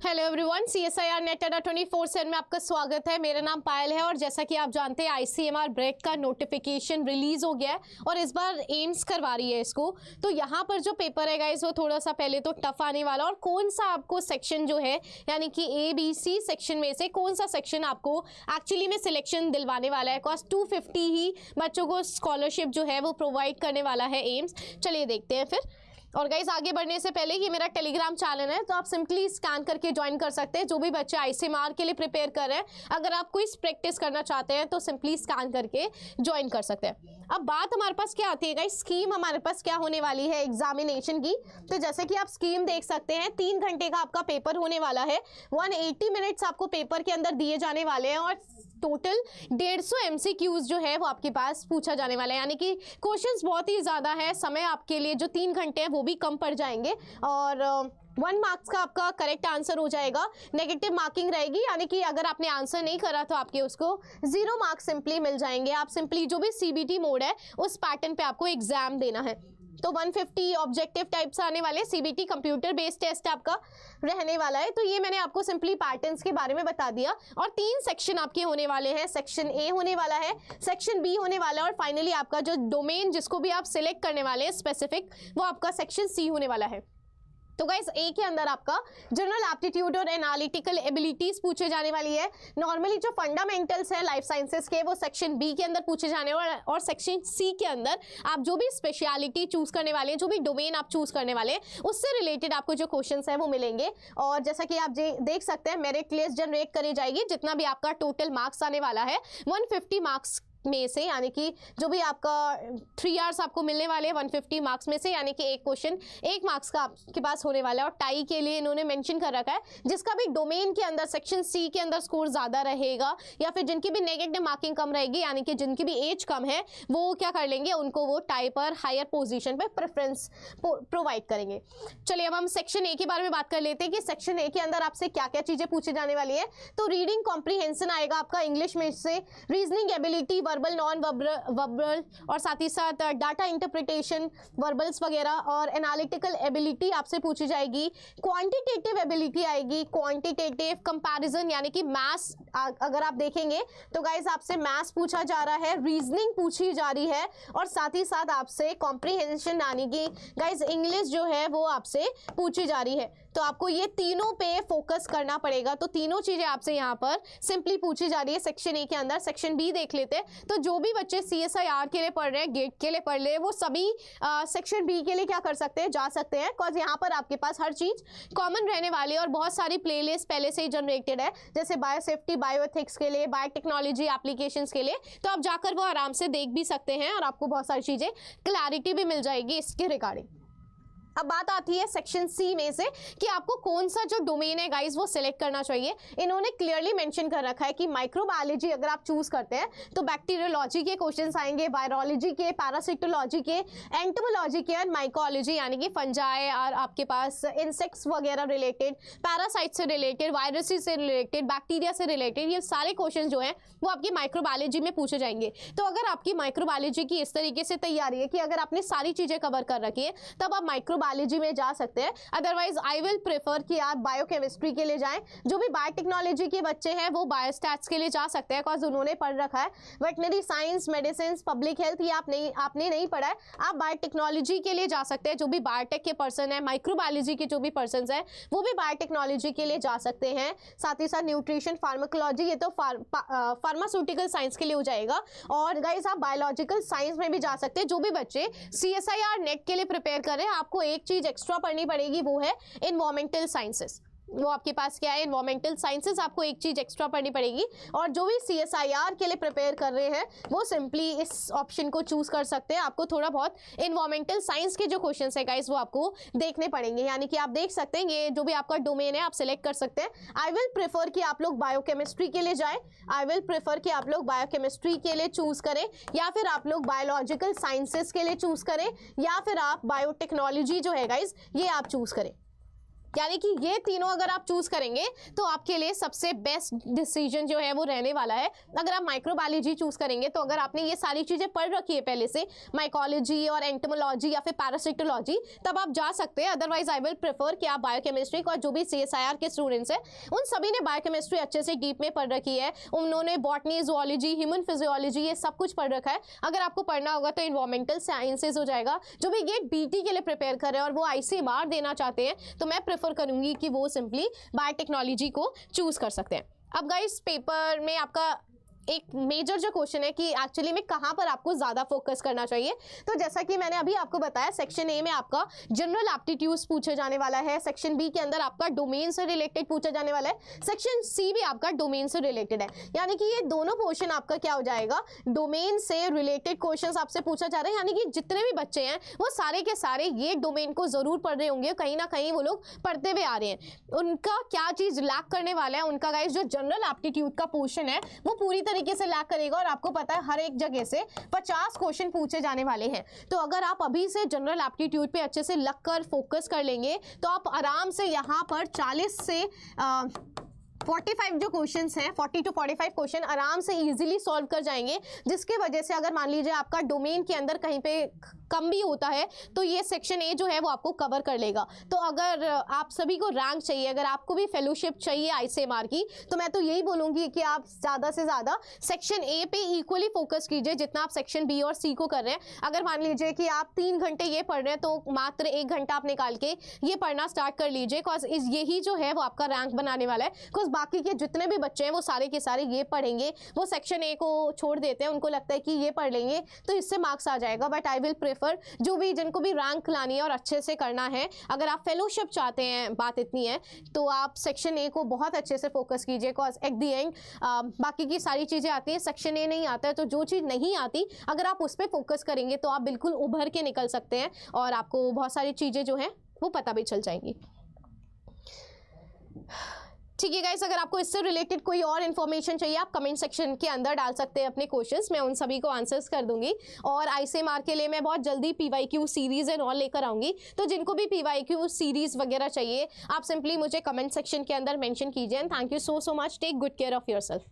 Hello everyone, CSIR net अड्डा 24/7 में आपका स्वागत है। मेरा नाम पायल है और जैसा कि आप जानते हैं ICMR ब्रेक का नोटिफिकेशन रिलीज हो गया है और इस बार एम्स करवा रही है इसको। तो यहाँ पर जो पेपर है गाइस वो थोड़ा सा पहले तो टफ आने वाला, और कौन सा आपको सेक्शन जो है यानी कि ABC सेक्शन में से कौन सा सेक्शन आपको एक्चुअली में सिलेक्शन दिलवाने वाला है। कॉस्ट 250 ही बच्चों को स्कॉलरशिप जो है वो प्रोवाइड करने वाला है एम्स। चलिए देखते हैं फिर। और गाइस आगे बढ़ने से पहले ये मेरा टेलीग्राम चैनल है, तो आप सिंपली स्कैन करके ज्वाइन कर सकते हैं। जो भी बच्चे ICMR के लिए प्रिपेयर कर रहे हैं, अगर आप कोई प्रैक्टिस करना चाहते हैं तो सिंपली स्कैन करके ज्वाइन कर सकते हैं। अब बात हमारे पास क्या आती है गाइस, स्कीम हमारे पास क्या होने वाली है एग्जामिनेशन की। तो जैसे कि आप स्कीम देख सकते हैं, 3 घंटे का आपका पेपर होने वाला है। 180 मिनट्स आपको पेपर के अंदर दिए जाने वाले हैं और टोटल 150 MCQs जो है वो आपके पास पूछा जाने वाला है, यानी कि क्वेश्चंस बहुत ही ज़्यादा है। समय आपके लिए जो 3 घंटे हैं वो भी कम पड़ जाएंगे और 1 मार्क्स का आपका करेक्ट आंसर हो जाएगा। नेगेटिव मार्किंग रहेगी, यानी कि अगर आपने आंसर नहीं करा तो आपके उसको 0 मार्क्स सिंपली मिल जाएंगे। आप सिंपली जो भी CBT मोड है उस पैटर्न पे आपको एग्जाम देना है। तो 150 ऑब्जेक्टिव टाइप्स आने वाले, CBT कंप्यूटर बेस्ड टेस्ट आपका रहने वाला है। तो ये मैंने आपको सिंपली पैटर्न्स के बारे में बता दिया। और 3 सेक्शन आपके होने वाले हैं। सेक्शन A होने वाला है, सेक्शन B होने वाला है और फाइनली आपका जो डोमेन जिसको भी आप सिलेक्ट करने वाले हैं स्पेसिफिक, वो आपका सेक्शन C होने वाला है। तो गाइस A के अंदर आपका जनरल एप्टीट्यूड और एनालिटिकल एबिलिटीज पूछे जाने वाली है। नॉर्मली जो फंडामेंटल्स है लाइफ साइंसेस के वो सेक्शन B के अंदर पूछे जाने वाले, और सेक्शन C के अंदर आप जो भी स्पेशलिटी चूज करने वाले हैं, जो भी डोमेन आप चूज करने वाले हैं, उससे रिलेटेड आपको जो क्वेश्चंस है वो मिलेंगे। और जैसा कि आप देख सकते हैं, मेरिट लिस्ट जनरेट करी जाएगी। जितना भी आपका टोटल मार्क्स आने वाला है 150 मार्क्स में से, यानी कि जो भी आपका 3 आवर्स आपको मिलने वाले हैं 150 मार्क्स में से, यानी कि एक क्वेश्चन 1 मार्क्स का आपके पास होने वाला है। और टाई के लिए इन्होंने मेंशन कर रखा है जिसका भी डोमेन के अंदर सेक्शन C के अंदर स्कोर ज़्यादा रहेगा या फिर जिनकी भी नेगेटिव मार्किंग कम रहेगी, यानी कि जिनकी भी एज कम है, वो क्या कर लेंगे, उनको वो टाई पर हायर पोजिशन पर प्रेफरेंस प्रोवाइड करेंगे। चलिए अब हम सेक्शन A के बारे में बात कर लेते हैं कि सेक्शन A के अंदर आपसे क्या क्या चीज़ें पूछी जाने वाली है। तो रीडिंग कॉम्प्रीहेंशन आएगा आपका इंग्लिश में से, reasoning ability, verbal non verbal और साथ ही साथ डाटा इंटरप्रिटेशन, वर्बल्स वगैरह, और एनालिटिकल एबिलिटी आपसे पूछी जाएगी। क्वांटिटेटिव एबिलिटी आएगी, क्वांटिटेटिव कंपैरिजन यानी कि मैथ्स अगर आप देखेंगे तो गाइस आपसे मैथ्स पूछा जा रहा है, रीजनिंग पूछी जा रही है और साथ ही साथ आपसे कॉम्प्रीहेंशन यानी कि गाइस इंग्लिश जो है वो आपसे पूछी जा रही है। तो आपको ये तीनों पे फोकस करना पड़ेगा। तो तीनों चीजें आपसे यहाँ पर सिंपली पूछी जा रही है सेक्शन A के अंदर। सेक्शन B देख लेते हैं। तो जो भी बच्चे CSIR के लिए पढ़ रहे हैं, गेट के लिए पढ़ रहे हैं, वो सभी सेक्शन B के लिए क्या कर सकते हैं, जा सकते हैं। बिकॉज यहाँ पर आपके पास हर चीज कॉमन रहने वाली है और बहुत सारी प्लेलिस्ट पहले से ही जनरेटेड है, जैसे बायोसेफ्टी, बायोएथिक्स के लिए, बायोटेक्नोलॉजी एप्लीकेशंस के लिए। तो आप जाकर वो आराम से देख भी सकते हैं और आपको बहुत सारी चीजें क्लैरिटी भी मिल जाएगी इसके रिगार्डिंग। अब बात आती है सेक्शन C में से कि आपको कौन सा जो डोमेन है गाइस वो सिलेक्ट करना चाहिए। इन्होंने क्लियरली मेंशन कर रखा है कि माइक्रोबायोलॉजी अगर आप चूज करते हैं तो बैक्टीरियोलॉजी के क्वेश्चंस आएंगे, वायरोलॉजी के, पैरासिटोलॉजी के, एंटोमोलॉजी के और माइकोलॉजी यानी कि फंजाई और आपके पास इंसेक्ट्स वगैरह रिलेटेड, पैरासाइट से रिलेटेड, वायरसेस से रिलेटेड, बैक्टीरिया से रिलेटेड, ये सारे क्वेश्चन जो है वो आपकी माइक्रोबायोलॉजी में पूछे जाएंगे। तो अगर आपकी माइक्रोबायोलॉजी की इस तरीके से तैयारी है कि अगर आपने सारी चीजें कवर कर रखी है तब आप माइक्रोबायोलॉजी में जा सकते हैं। अदरवाइज आई विल प्रेफर कि आप बायोकेमिस्ट्री के लिए जाएं। जो भी बायोटेक्नोलॉजी के बच्चे हैं वो बायोस्टैट्स के लिए जा सकते हैं, बिकॉज उन्होंने पढ़ रखा है। Veterinary science, medicine, public health ये आपने नहीं पढ़ा है। आप बायोटेक्नोलॉजी के लिए जा सकते हैं। जो भी बायोटेक के पर्सन है, माइक्रोबायोलॉजी के जो भी पर्सन है वो भी बायोटेक्नोलॉजी के लिए जा सकते हैं। साथ ही साथ न्यूट्रिशन, फार्माकोलॉजी, ये तो फार्मास्यूटिकल साइंस के लिए हो जाएगा। और गाइस आप बायोलॉजिकल साइंस में भी जा सकते हैं। जो भी बच्चे CSIR नेट के लिए प्रिपेयर कर रहे हैं, आपको एक चीज एक्स्ट्रा पढ़नी पड़ेगी, वो है एनवायरमेंटल साइंसेस। वो आपके पास क्या है, एनवायरमेंटल साइंसेस, आपको एक चीज एक्स्ट्रा पढ़नी पड़ेगी। और जो भी CSIR के लिए प्रिपेयर कर रहे हैं वो सिंपली इस ऑप्शन को चूज कर सकते हैं। आपको थोड़ा बहुत एनवायरमेंटल साइंस के जो क्वेश्चंस है गाइस वो आपको देखने पड़ेंगे, यानी कि आप देख सकते हैं ये जो भी आपका डोमेन है आप सिलेक्ट कर सकते हैं। आई विल प्रेफर कि आप लोग बायोकेमिस्ट्री के लिए जाएं, आई विल प्रेफर कि आप लोग बायोकेमिस्ट्री के लिए चूज करें, या फिर आप लोग बायोलॉजिकल साइंसेस के लिए चूज करें, या फिर आप बायोटेक्नोलॉजी जो है गाइस ये आप चूज करें। यानी कि ये तीनों अगर आप चूज करेंगे तो आपके लिए सबसे बेस्ट डिसीजन जो है वो रहने वाला है। अगर आप माइक्रोबायोलॉजी चूज करेंगे तो अगर आपने ये सारी चीजें पढ़ रखी है पहले से, माइकोलॉजी और एंटोमोलॉजी या फिर पैरासिटोलॉजी, तब आप जा सकते हैं। अदरवाइज आई विल प्रेफर कि आप बायोकेमिस्ट्री और जो भी CSIR के स्टूडेंट्स हैं उन सभी ने बायोकेमिस्ट्री अच्छे से डीप में पढ़ रखी है, उन्होंने बॉटनी, जूलॉजी, ह्यूमन फिजियोलॉजी ये सब कुछ पढ़ रखा है। अगर आपको पढ़ना होगा तो इन्वायरमेंटल साइंसेज हो जाएगा। जो भी गेट BT के लिए प्रिपेयर कर रहे हैं और वो ICMR देना चाहते हैं तो मैं प्रेफर करूंगी कि वो सिंपली बायोटेक्नोलॉजी को चूज कर सकते हैं। अब गाइस पेपर में आपका एक मेजर जो क्वेश्चन है कि एक्चुअली में कहाँ पर आपको ज़्यादा फोकस करना चाहिए, तो जैसा कि मैंने अभी आपको बताया सेक्शन A में आपका जनरल एप्टीट्यूड्स पूछे जाने वाला है, सेक्शन B के अंदर आपका डोमेन से रिलेटेड पूछा जाने वाला है, सेक्शन C भी आपका डोमेन से रिलेटेड है। यानी कि ये दोनों पोर्शन आपका क्या हो जाएगा, डोमेन से रिलेटेड क्वेश्चन आपसे पूछा जा रहा है। यानी कि जितने भी बच्चे हैं वो सारे के सारे ये डोमेन को ज़रूर पढ़ रहे होंगे, कहीं ना कहीं वो लोग पढ़ते हुए आ रहे हैं। उनका क्या चीज़ लैक करने वाला है, उनका गाइस जो जनरल एप्टीट्यूड का पोर्शन है वो पूरी तरीके से लैक करेगा। और आपको पता है हर एक जगह से 50 क्वेश्चन पूछे जाने वाले हैं। तो अगर आप अभी से जनरल एप्टीट्यूड पे अच्छे से लग कर फोकस कर लेंगे तो आप आराम से यहाँ पर 40 से 45 जो क्वेश्चंस हैं, 40 to 45 क्वेश्चन आराम से इजीली सॉल्व कर जाएंगे। जिसके वजह से अगर मान लीजिए आपका डोमेन के अंदर कहीं पे कम भी होता है तो ये सेक्शन A जो है वो आपको कवर कर लेगा। तो अगर आप सभी को रैंक चाहिए, अगर आपको भी फेलोशिप चाहिए ICMR की, तो मैं तो यही बोलूँगी कि आप ज़्यादा से ज़्यादा सेक्शन A पे इक्वली फोकस कीजिए जितना आप सेक्शन B और C को कर रहे हैं। अगर मान लीजिए कि आप 3 घंटे ये पढ़ रहे हैं तो मात्र 1 घंटा आप निकाल के ये पढ़ना स्टार्ट कर लीजिए, बिकॉज यही जो है वो आपका रैंक बनाने वाला है। बिकॉज बाकी के जितने भी बच्चे हैं वो सारे के सारे ये पढ़ेंगे, वो सेक्शन A को छोड़ देते हैं, उनको लगता है कि ये पढ़ लेंगे तो इससे मार्क्स आ जाएगा। बट आई विल प्रेफर जो भी जिनको भी रैंक लानी है और अच्छे से करना है, अगर आप फेलोशिप चाहते हैं, बात इतनी है तो आप सेक्शन A को बहुत अच्छे से फोकस कीजिए। बिकॉज एट दी एंड बाकी की सारी चीज़ें आती हैं, सेक्शन A नहीं आता है। तो जो चीज़ नहीं आती अगर आप उस पर फोकस करेंगे तो आप बिल्कुल उभर के निकल सकते हैं और आपको बहुत सारी चीज़ें जो हैं वो पता भी चल जाएंगी। ठीक है गाइस, अगर आपको इससे रिलेटेड कोई और इन्फॉर्मेशन चाहिए आप कमेंट सेक्शन के अंदर डाल सकते हैं अपने क्वेश्चंस, मैं उन सभी को आंसर्स कर दूंगी। और ICMR के लिए मैं बहुत जल्दी PYQ सीरीज एंड ऑल लेकर आऊंगी। तो जिनको भी PYQ सीरीज वगैरह चाहिए आप सिंपली मुझे कमेंट सेक्शन के अंदर मेंशन कीजिए। And thank you so much, take good care of yourself.